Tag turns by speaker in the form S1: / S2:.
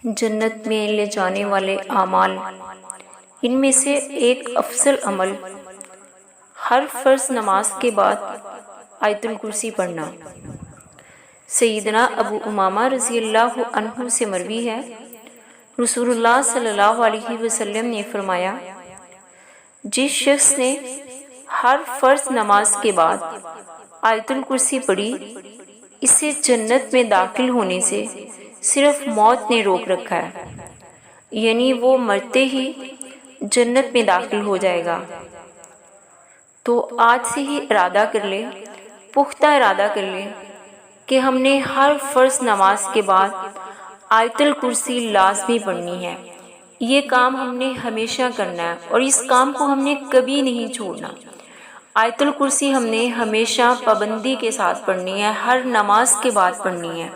S1: جنت میں لے جانے والے اعمال، ان میں سے ایک افضل عمل ہر فرض نماز کے بعد آیت الکرسی پڑھنا۔ سیدنا ابو امامہ رضی اللہ عنہ سے مروی ہے، رسول اللہ صلی اللہ علیہ وسلم نے فرمایا، جس شخص نے ہر فرض نماز کے بعد آیت الکرسی پڑھی، اسے جنت میں داخل ہونے سے صرف موت نے روک رکھا ہے، یعنی وہ مرتے ہی جنت میں داخل ہو جائے گا۔ تو آج سے ہی ارادہ کر لیں، پختہ ارادہ کر لیں کہ ہم نے ہر فرض نماز کے بعد آیت الکرسی لازمی پڑھنی ہے۔ یہ کام ہم نے ہمیشہ کرنا ہے اور اس کام کو ہم نے کبھی نہیں چھوڑنا۔ آیت الکرسی ہم نے ہمیشہ پابندی کے ساتھ پڑھنی ہے، ہر نماز کے بعد پڑھنی ہے۔